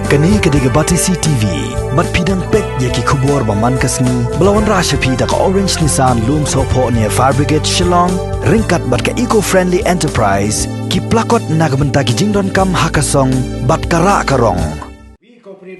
Kani kediga Batisi TV, mat pidang pek yaki kubur baman kasni, belawan rasha pida ka Orange Nissan Loom Sopo near Fire Brigade Shillong, ringkat bat ka eco-friendly enterprise, ki plakot nagbenta ki jingdon kam hakasong, bat kara karong.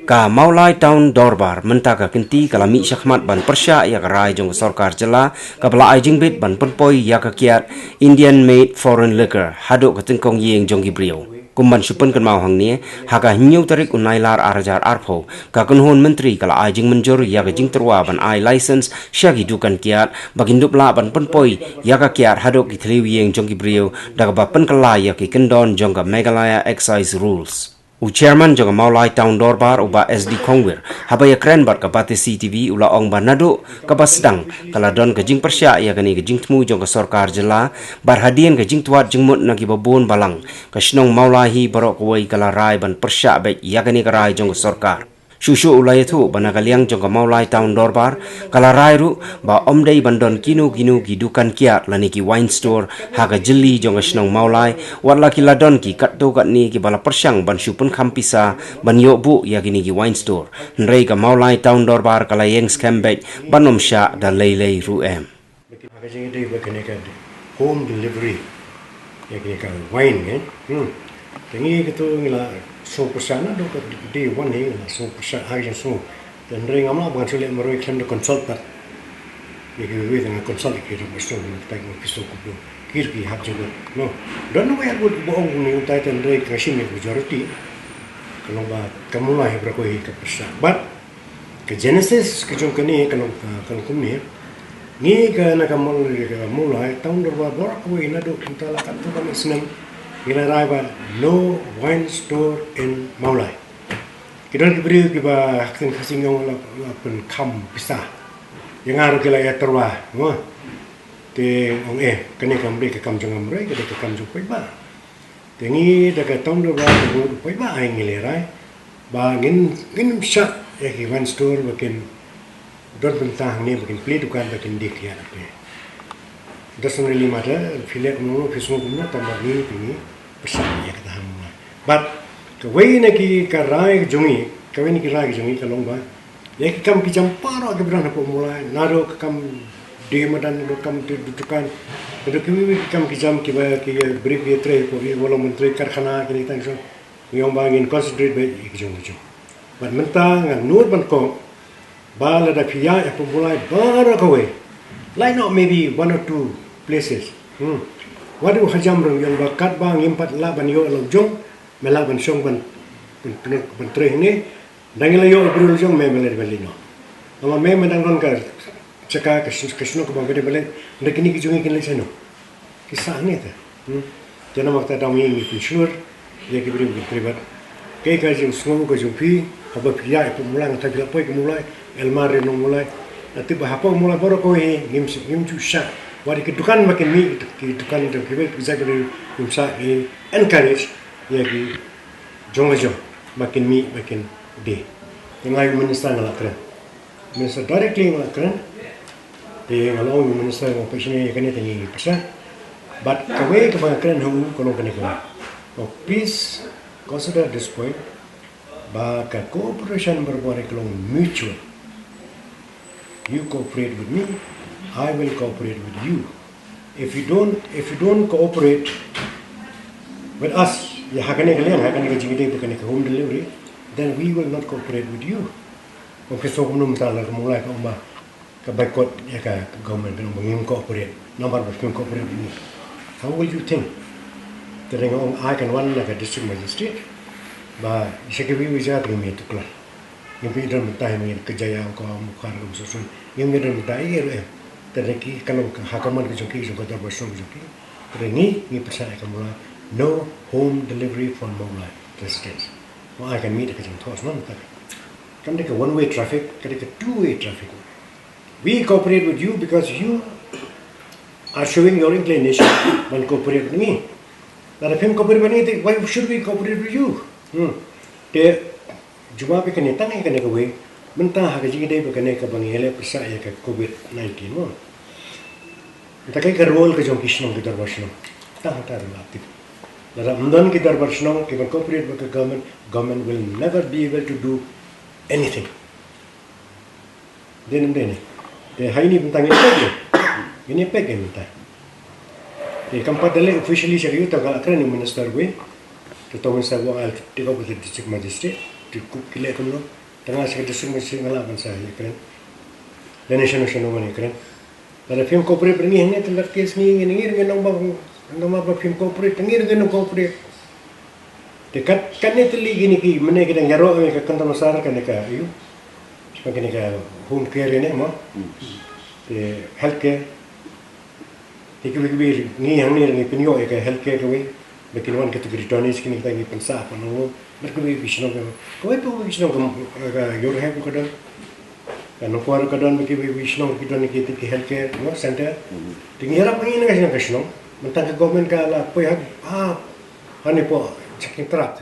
Ka Mawlai Town Dorbar mentaka kenti kalami syakmat ban Pyrshah ya karai jong Sorkar jela ka bala Jingbit ban Pynpoi ya ka kiat Indian made foreign liquor Haduh ka Tyngkong Ïing jong Gibriu kumban supun kan mau hang ni haka hiu tarik unai lar arajar arpo ka kunhon menteri kala ai jing menjur ya ka jing terwa ban ai license syagi dukan kiat bagindup la ban Pynpoi ya ka kiat Haduh ki thliu Ïing jong Gibriu daga ba pen kala ya ki kendon jong ka Meghalaya excise rules. Chairman juga Mawlai Town Dorbar uba SD Kongwir habaya keren bat ka Batisi TV ula ong banado ka basdang kala don ka jing Pyrshah ya kani ka jing tmu jong ka Sorkar jela bar hadian ka jing tuat jingmut na ki babon balang ka snong Mawlai hi barok wei kala rai ban Pyrshah be ya kani ka rai jong ka Sorkar Shushu ulai tu banagaliang jong ka Mawlai Town Dorbar kala rai ru ba omdei bandon kinu ki dukan kiat lani ki wine store haga jeli jong ka snong Mawlai watla ki ladon ki katto kat ni ki bala Pyrshang ban supun khampisa ban yo bu ya kini ki wine store nrei ka Mawlai Town Dorbar kala yeng skambet banom sha da lei ru em haga jing dei ba kene ka home delivery ya kene ka wine tengi gitu ngila so persana do ka di one ni so persana ai so dan ring ama bukan sulit meroi claim the consult tak ya ki dengan consult ki do so tak mo piso ko kir ki hat juga no don't know where would boong ni utai tan ring kasi ni majority kalau ba kamu lah berko hi ka persana but ke genesis ke jong kani kalau kumi ni ka na kamu mulai tahun 2000 ko ina do kita la kan tu kan senang ila raiba no wine store in Mawlai. Kita nak beri kita kasing yang pen kam bisa. Yang aru kita ya terwa, no. Te ong kene kam beri ke kam jong amrai ke kam jong pai ba. Tengi dekat tahun 2000 pai ba ai ngilerai. Ba ngin syak ya ki wine store makin dot bentang ni makin play dukan makin dik ya apa. Doesn't really matter. Filet no pismo kumno tambah ni Pyrshah ya kata hamma. But kawai na ki karai jungi, kawai ni ki rai jungi kalong ba. Ya ki kam ki jamparo ke berana po mulai. Naro kam di madan do kam dudukan. Do ki kam ki jam ki ba ki break ye tre ko ye wala menteri karkhana ki tang so. Yong bangin concentrate ba ki jungi. But menta ngan nur ban ko ba la da pia ya po mulai bara kawai. Like not maybe one or two places. Wadu hajam rong yang bakat bang impat la ban yo lo jong mela ban song ban tre ni dangila yo bru jong me mele belino ama me medang ron ka caka kesno ko bang bele ndekini ki jungi kin le seno kisah ni ta jana wakta dam yi ki sure ye ki bri privat ke ka jing smo ko jung pi haba pia e mulang ta pila poi ko mulai elmare no mulai ati ba hapo mulai boro ko he ngim chu sha wadi ke dukan makin mi ki dukan itu kita bisa kena bisa encourage ya ki jong makin mi makin de ngai minister ngala keren minister directly ngala keren de ngalo minister ng passion ya kanya tingi Pyrshah but kawai ke bang keren hu kolong kene ko please consider this point ba ka cooperation berbuat kolong mutual. You cooperate with me, I will cooperate with you. If you don't cooperate with us, ya hakane ka jingide bukan ka home delivery, then we will not cooperate with you. Okay, so kung numtala ka mulai ka umba ka boycott ya ka government ng mangim cooperate, number of film cooperate with me. How will you think? Tereng I can one like a district magistrate, ba isa ka biwisa primi tukla. Yung pidon mentahe mengin kejaya ko mukhar ko susun yung pidon mentahe tereki kalau hakaman ke joki jo kota bersong joki terengi ni Pyrshah ka mula no home delivery from Mawlai residents well I can meet ke jong thos non tak kan deka one way traffic ka deka two way traffic we cooperate with you because you are showing your inclination and cooperate with me that if him cooperate with me why should we cooperate with you Juma pe kene tang kene ka we mentah ha ji dei kene ka bang hele Pyrshah ya ka COVID-19 mo ta kai ka role ka jong kisno ka darwashno ta ta relatif Dalam mendan kita bersenang, kita cooperate with the government, government will never be able to do anything. Then ni, hari ni bentang ini peg bentang. Kampat dalam officially saya itu kalau kena ni minister gue, kita minister buang al, kita boleh district magistrate, cukup kile tu no, tengah saya district magistrate ngalaman saya keren. Dan national mana keren. Kalau film cooperate ni hanya tengah kes ni dengan nama film cooperate, dengan cooperate. Dekat kan ni teli gini ki, mana kita nyarok ni kan tamu sar kan dekat, you, sebagai ni kan home care ni mah, health care. Ikut ni yang ni penyo ke health care ke, bagi wan kategori tonis kini kita ni pensah apa nunggu, berkubi bisno ke, kau itu bisno ke, your help ke dan. Kan kuar kadang bagi wishnong kita ni kita ke healthcare no center tinggal apa ini nggak sih wishnong mentang ke government ka la apa ya hani po checking trap